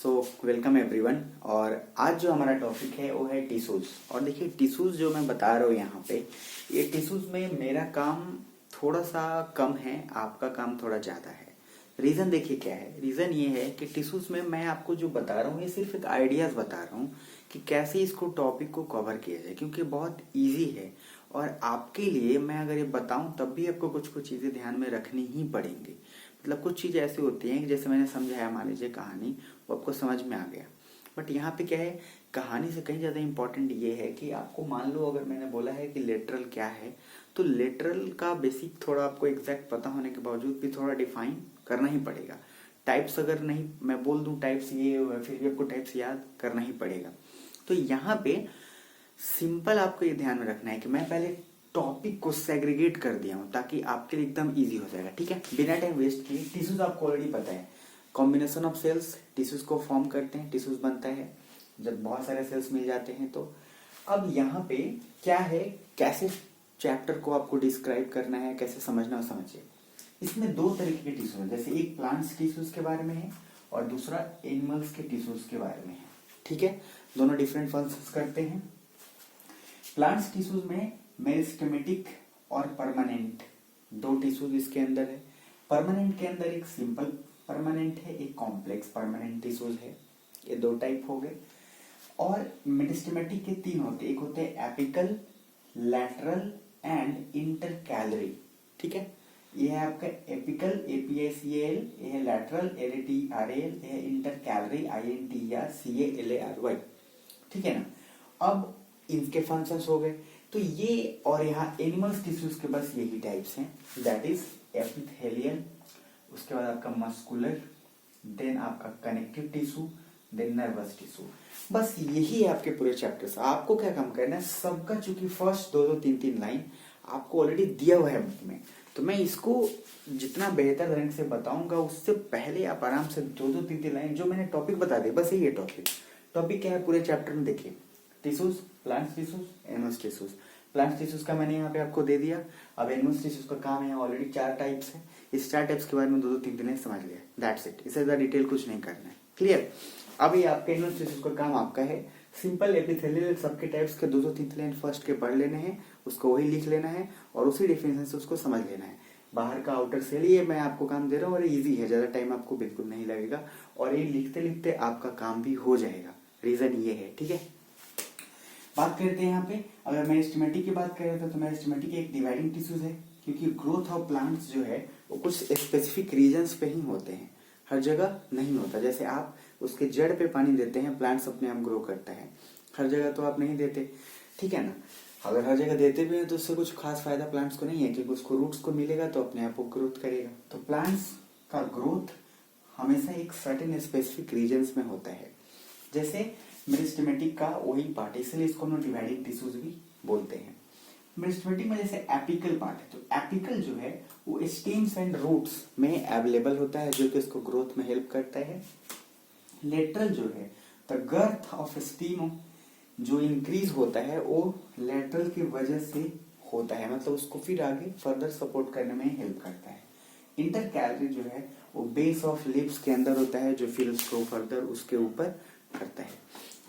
So welcome everyone. और आज जो हमारा टॉपिक है वो है टिश्यूज। और देखिए टिश्यूज जो मैं बता रहा हूँ यहाँ पे, ये टिश्यूज में मेरा काम थोड़ा सा कम है, आपका काम थोड़ा ज़्यादा है। रीज़न देखिए क्या है। रीज़न ये है कि टिश्यूज में मैं आपको जो बता रहा हूँ ये सिर्फ एक आइडियाज़ बता रहा हूँ कि कैसे इसको टॉपिक को कवर किया जाए, क्योंकि बहुत ईजी है। और आपके लिए मैं अगर ये बताऊं तब भी आपको कुछ कुछ चीज़ें ध्यान में रखनी ही पड़ेंगी। मतलब कुछ चीज़ें ऐसी होती हैं कि जैसे मैंने समझाया, मान लीजिए कहानी, वो आपको समझ में आ गया। बट यहाँ पे क्या है, कहानी से कहीं ज़्यादा इम्पोर्टेंट ये है कि आपको मान लो अगर मैंने बोला है कि लेटरल क्या है, तो लेटरल का बेसिक थोड़ा आपको एग्जैक्ट पता होने के बावजूद भी थोड़ा डिफाइन करना ही पड़ेगा। टाइप्स अगर नहीं मैं बोल दूँ टाइप्स ये, फिर भी आपको टाइप्स याद करना ही पड़ेगा। तो यहाँ पे सिंपल आपको ये ध्यान में रखना है कि मैं पहले टॉपिक को सेग्रीगेट कर दिया हूं ताकि आपके लिए एकदम इजी हो जाएगा। ठीक है, बिना टाइम वेस्ट किए। टिश्यूज आपको ऑलरेडी पता है, कॉम्बिनेशन ऑफ सेल्स टिश्यूज को फॉर्म करते हैं, टिश्यूज बनता है जब बहुत सारे सेल्स मिल जाते हैं। तो अब यहाँ पे क्या है, कैसे चैप्टर को आपको डिस्क्राइब करना है, कैसे समझना है, समझिए। इसमें दो तरीके के टिश्यूज हैं, जैसे एक प्लांट्स टिश्यूज के बारे में है और दूसरा एनिमल्स के टिश्यूज के बारे में है। ठीक है, दोनों डिफरेंट फंक्शंस करते हैं। प्लांट्स टिश्यूज में मेरिस्टेमेटिक और परमानेंट दो टिश्यूज इसके अंदर है। परमानेंट के अंदर एक सिंपल परमानेंट है, एक कॉम्प्लेक्स परमानेंट टिश्यूज है। ये दो टाइप हो गए। और मेरिस्टेमेटिक के तीन होते हैं, एक होते हैं एपिकल, लैटरल एंड इंटरकैलरी। ठीक है, ये है आपका एपिकल APICAL, ये है लैटरल LATRAL, ये है इंटरकैलरी INTERCALRY। ठीक है ना। अब इनके फंक्शंस हो गए। तो ये और यहाँ एनिमल्स टिश्यूज के बस यही टाइप्स हैं, दैट इज एपिथेलियल, उसके बाद आपका मस्कुलर, देन आपका connective tissue, then nervous tissue. बस यही है आपके पूरे चैप्टर्स। आपको क्या काम करना है, सबका चूंकि फर्स्ट दो दो तीन तीन लाइन आपको ऑलरेडी दिया हुआ है बुक में, तो मैं इसको जितना बेहतर ढंग से बताऊंगा उससे पहले आप आराम से दो दो तीन तीन लाइन जो मैंने टॉपिक बता दिया, बस यही है टॉपिक। टॉपिक क्या है पूरे चैप्टर में, देखिए tissues, plants tissues, animals tissues. Plants tissues का मैंने यहाँ पे आपको दे दिया। अब एनिमल्स टिश्यूज का काम है, ऑलरेडी 4 टाइप्स है। इस 4 टाइप्स के बारे में दो दो तीन दिन समझ लिया, दैट्स इट। इससे ज्यादा डिटेल कुछ नहीं करना है, क्लियर। अब ये आपके एनिमल्स टिश्यूज का काम आपका है सिंपल एपिथेलियल, सबके टाइप्स के दो दो तीन लाइन फर्स्ट के पढ़ लेने हैं, उसको वही लिख लेना है और उसी डेफिनेशन से उसको समझ लेना है। बाहर का आउटर सेल, ये मैं आपको काम दे रहा हूँ और इजी है, ज्यादा टाइम आपको बिल्कुल नहीं लगेगा और ये लिखते लिखते आपका काम भी हो जाएगा। रीजन ये है, ठीक है। बात करते हैं यहाँ पे, अगर मेरिस्टेमेटिक की बात करें तो मेरिस्टेमेटिक एक डिवाइडिंग टिश्यूज है, क्योंकि ग्रोथ ऑफ प्लांट्स जो है वो कुछ स्पेसिफिक रीजन्स पे ही होते हैं, हर जगह नहीं होता। जैसे आप उसके जड़ पे पानी देते हैं, प्लांट्स अपने आप ग्रो करता है, हर जगह तो आप नहीं देते, ठीक है ना। अगर हर जगह देते भी हैं तो उससे कुछ खास फायदा प्लांट्स को नहीं है, क्योंकि उसको रूट्स को मिलेगा तो अपने आप वो ग्रोथ करेगा। तो प्लांट्स का ग्रोथ हमेशा एक सर्टेन स्पेसिफिक रीजन्स में होता है। जैसे मेरिस्टेमेटिक का वही पार्ट है, इसलिए इसको हम डिवाइडिंग टिश्यूज भी बोलते हैं। मेरिस्टेमेटिक में जैसे एपिकल पार्ट है, तो एपिकल जो है वो स्टेम्स एंड रूट्स में अवेलेबल होता है, जो कि इसको ग्रोथ में हेल्प करता है। लेटरल जो है द गर्थ ऑफ स्टेम जो इंक्रीज होता है वो लेटरल की वजह से होता है, मतलब उसको फिर आगे फर्दर सपोर्ट करने में हेल्प करता है। इंटरकैलरी जो है वो बेस ऑफ लिप्स के अंदर होता है, जो फिर उसको फर्दर उसके ऊपर करता है।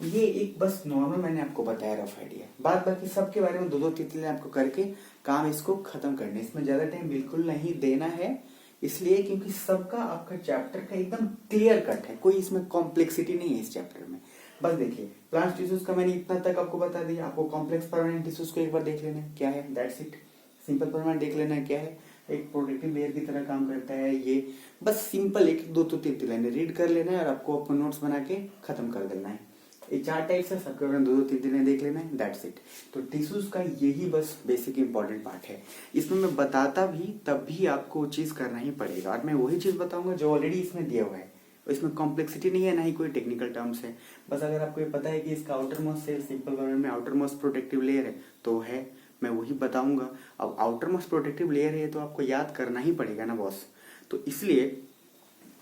ये एक बस नॉर्मल मैंने आपको बताया रफ आइडिया, बात बाकी सबके बारे में दो दो तीन तीन आपको करके काम इसको खत्म करना है। इसमें ज्यादा टाइम बिल्कुल नहीं देना है, इसलिए क्योंकि सबका आपका चैप्टर का एकदम क्लियर कट है, कोई इसमें कॉम्प्लेक्सिटी नहीं है इस चैप्टर में। बस देखिए प्लांट टिश्यूज का मैंने इतना तक आपको बता दिया, आपको कॉम्प्लेक्स परमानेंट टिश्यूज को एक बार देख लेना है क्या है, दैट्स इट। सिंपल परमानेंट देख लेना है क्या है, एक प्रोटेक्टिव लेयर की तरह काम करता है ये। बस सिंपल एक दो तीन तीन लाइन रीड कर लेना है और आपको अपने नोट्स बना के खत्म कर देना है। ये 4 टाइप्स है, सबके बारे में दो दो तीन तीन देख लेना है, दैट्स इट। तो टिश्यूज का यही बस बेसिक इंपॉर्टेंट पार्ट है। इसमें मैं बताता भी तब भी आपको वो चीज करना ही पड़ेगा, और मैं वही चीज बताऊंगा जो ऑलरेडी इसमें दिया हुआ है। इसमें कॉम्प्लेक्सिटी नहीं है, ना ही कोई टेक्निकल टर्म्स है। बस अगर आपको ये पता है कि इसका outer most cell simple word में आउटर मोस्ट प्रोटेक्टिव लेयर है तो है, मैं वही बताऊंगा। अब आउटर मोस्ट प्रोटेक्टिव लेयर है तो आपको याद करना ही पड़ेगा ना बॉस, तो इसलिए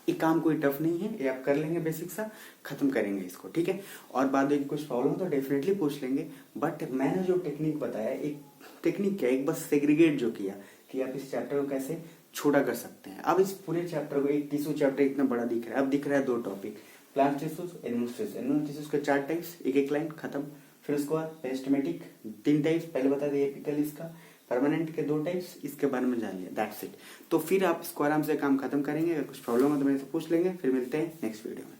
ये काम कोई टफ नहीं है, ये आप कर लेंगे, बेसिक सा खत्म करेंगे इसको, ठीक है। और बाद में कुछ प्रॉब्लम तो डेफिनेटली पूछ लेंगे, बट मैंने जो टेक्निक बताया, एक टेक्निक क्या, एक बस सेग्रीगेट जो किया कि आप इस चैप्टर को कैसे छोटा कर सकते हैं। अब इस पूरे चैप्टर को, एक टिश्यू चैप्टर इतना बड़ा दिख रहा है, अब दिख रहा है 2 topic, plant tissues, animal tissues. Animal tissues के 4 टाइप्स, एक लाइन खत्म। फिर उसके बाद पेरिस्टमेटिक 3 टाइप्स, पहले बता दिए एपिकल इसका। परमानेंट के 2 टाइप्स, इसके बारे में जान लिया, दैट्स इट। तो फिर आप इसको आराम से काम खत्म करेंगे। अगर कुछ प्रॉब्लम हो तो मेरे से पूछ लेंगे। फिर मिलते हैं नेक्स्ट वीडियो में।